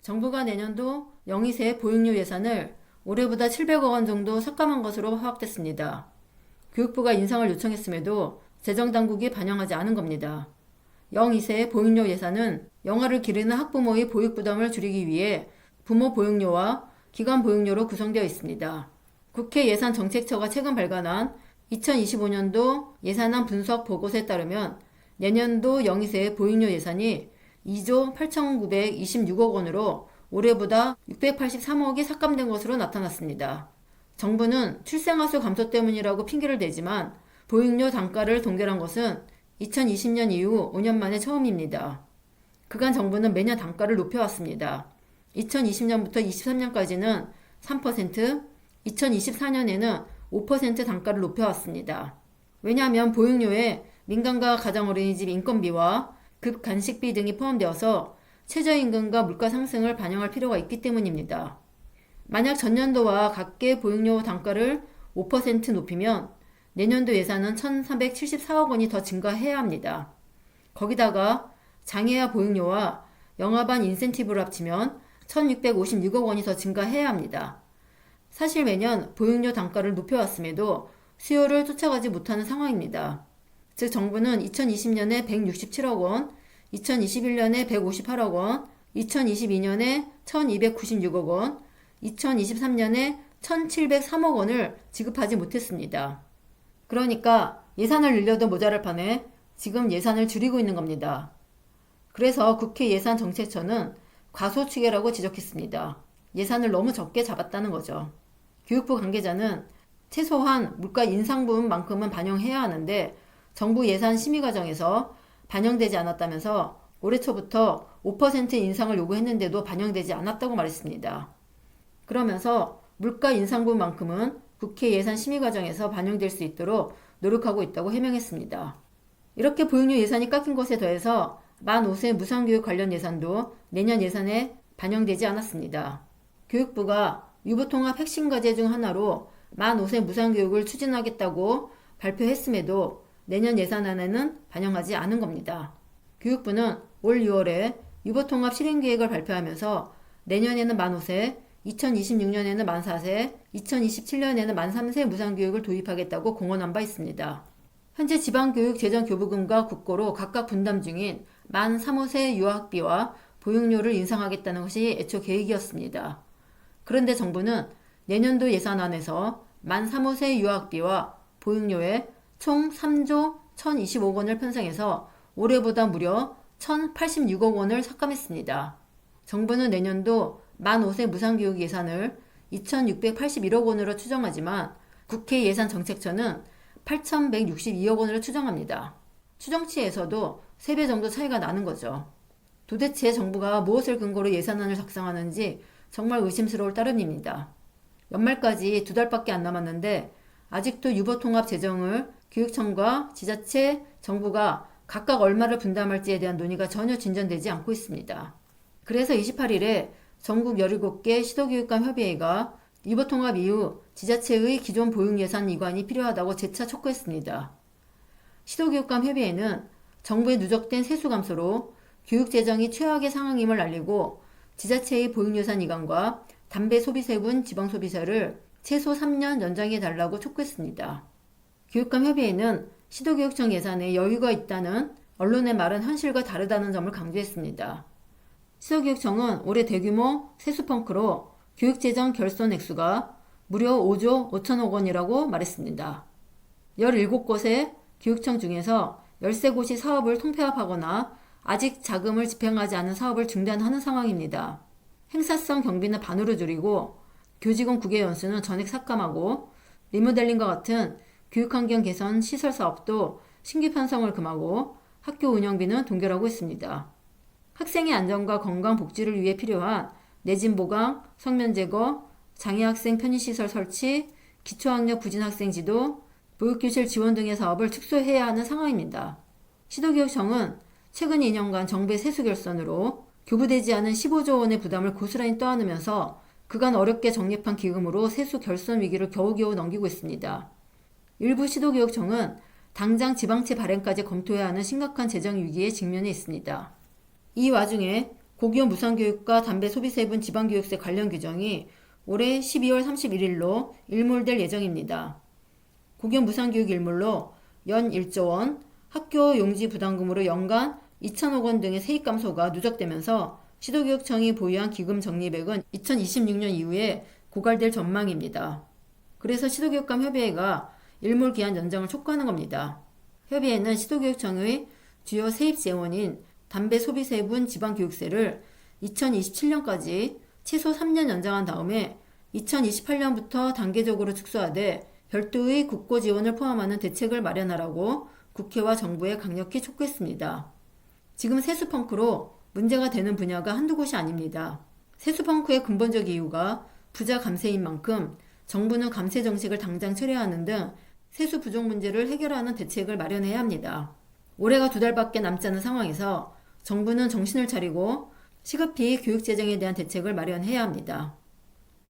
정부가 내년도 영희세 보육료 예산을 올해보다 700억 원 정도 삭감한 것으로 파악됐습니다. 교육부가 인상을 요청했음에도 재정당국이 반영하지 않은 겁니다. 영희세 보육료 예산은 영아를 기르는 학부모의 보육 부담을 줄이기 위해 부모 보육료와 기관 보육료로 구성되어 있습니다. 국회 예산정책처가 최근 발간한 2025년도 예산안 분석 보고서에 따르면 내년도 영희세 보육료 예산이 2조 8,926억 원으로 올해보다 683억이 삭감된 것으로 나타났습니다. 정부는 출생아 수 감소 때문이라고 핑계를 대지만 보육료 단가를 동결한 것은 2020년 이후 5년 만에 처음입니다. 그간 정부는 매년 단가를 높여왔습니다. 2020년부터 23년까지는 3%, 2024년에는 5% 단가를 높여왔습니다. 왜냐하면 보육료에 민간과 가정어린이집 인건비와 급간식비 등이 포함되어서 최저임금과 물가 상승을 반영할 필요가 있기 때문입니다. 만약 전년도와 각계 보육료 단가를 5% 높이면 내년도 예산은 1,374억 원이 더 증가해야 합니다. 거기다가 장애아 보육료와 영아반 인센티브를 합치면 1,656억 원이 더 증가해야 합니다. 사실 매년 보육료 단가를 높여왔음에도 수요를 쫓아가지 못하는 상황입니다. 즉 정부는 2020년에 167억 원, 2021년에 158억 원, 2022년에 1296억 원, 2023년에 1703억 원을 지급하지 못했습니다. 그러니까 예산을 늘려도 모자랄 판에 지금 예산을 줄이고 있는 겁니다. 그래서 국회 예산정책처는 과소추계라고 지적했습니다. 예산을 너무 적게 잡았다는 거죠. 교육부 관계자는 최소한 물가 인상 부분만큼은 반영해야 하는데 정부 예산 심의 과정에서 반영되지 않았다면서 올해 초부터 5% 인상을 요구했는데도 반영되지 않았다고 말했습니다. 그러면서 물가 인상 부분만큼은 국회 예산 심의 과정에서 반영될 수 있도록 노력하고 있다고 해명했습니다. 이렇게 보육료 예산이 깎인 것에 더해서 만 5세 무상교육 관련 예산도 내년 예산에 반영되지 않았습니다. 교육부가 유보통합 핵심 과제 중 하나로 만 5세 무상교육을 추진하겠다고 발표했음에도 내년 예산안에는 반영하지 않은 겁니다. 교육부는 올 6월에 유보통합 실행계획을 발표하면서 내년에는 만 5세, 2026년에는 만 4세, 2027년에는 만 3세 무상교육을 도입하겠다고 공언한 바 있습니다. 현재 지방교육재정교부금과 국고로 각각 분담 중인 만 3, 5세 유아학비와 보육료를 인상하겠다는 것이 애초 계획이었습니다. 그런데 정부는 내년도 예산안에서 만 3, 5세 유아학비와 보육료에 총 3조 1,025억 원을 편성해서 올해보다 무려 1,086억 원을 삭감했습니다. 정부는 내년도 만 5세 무상교육 예산을 2,681억 원으로 추정하지만 국회 예산정책처는 8,162억 원으로 추정합니다. 추정치에서도 3배 정도 차이가 나는 거죠. 도대체 정부가 무엇을 근거로 예산안을 작성하는지 정말 의심스러울 따름입니다. 연말까지 2달밖에 안 남았는데 아직도 유보통합 재정을 교육청과 지자체, 정부가 각각 얼마를 분담할지에 대한 논의가 전혀 진전되지 않고 있습니다. 그래서 28일에 전국 17개 시도교육감 협의회가 유보통합 이후 지자체의 기존 보육예산 이관이 필요하다고 재차 촉구했습니다. 시도교육감 협의회는 정부의 누적된 세수 감소로 교육재정이 최악의 상황임을 알리고 지자체의 보육예산 이관과 담배 소비세분 지방소비세를 최소 3년 연장해달라고 촉구했습니다. 교육감 협의회는 시도교육청 예산에 여유가 있다는 언론의 말은 현실과 다르다는 점을 강조했습니다. 시도교육청은 올해 대규모 세수펑크로 교육재정 결손 액수가 무려 5조 5천억 원이라고 말했습니다. 17곳의 교육청 중에서 13곳이 사업을 통폐합하거나 아직 자금을 집행하지 않은 사업을 중단하는 상황입니다. 행사성 경비는 반으로 줄이고 교직원 9개 연수는 전액 삭감하고 리모델링과 같은 교육환경 개선 시설 사업도 신규 편성을 금하고 학교 운영비는 동결하고 있습니다. 학생의 안전과 건강 복지를 위해 필요한 내진 보강, 성면 제거, 장애학생 편의시설 설치, 기초학력 부진 학생 지도, 보육교실 지원 등의 사업을 축소해야 하는 상황입니다. 시도교육청은 최근 2년간 정부의 세수 결손으로 교부되지 않은 15조 원의 부담을 고스란히 떠안으면서 그간 어렵게 적립한 기금으로 세수 결손 위기를 겨우겨우 넘기고 있습니다. 일부 시도교육청은 당장 지방채 발행까지 검토해야 하는 심각한 재정 위기에 직면해 있습니다. 이 와중에 고기업 무상교육과 담배 소비세분 지방교육세 관련 규정이 올해 12월 31일로 일몰될 예정입니다. 고기업 무상교육 일몰로 연 1조 원, 학교 용지 부담금으로 연간 2천억 원 등의 세입 감소가 누적되면서 시도교육청이 보유한 기금 적립액은 2026년 이후에 고갈될 전망입니다. 그래서 시도교육감 협의회가 일몰 기한 연장을 촉구하는 겁니다. 협의회는 시도교육청의 주요 세입 재원인 담배 소비세분 지방교육세를 2027년까지 최소 3년 연장한 다음에 2028년부터 단계적으로 축소하되 별도의 국고 지원을 포함하는 대책을 마련하라고 국회와 정부에 강력히 촉구했습니다. 지금 세수 펑크로 문제가 되는 분야가 한두 곳이 아닙니다. 세수 펑크의 근본적 이유가 부자 감세인 만큼 정부는 감세 정책을 당장 철회하는 등 세수 부족 문제를 해결하는 대책을 마련해야 합니다. 올해가 2달밖에 남지 않은 상황에서 정부는 정신을 차리고 시급히 교육 재정에 대한 대책을 마련해야 합니다.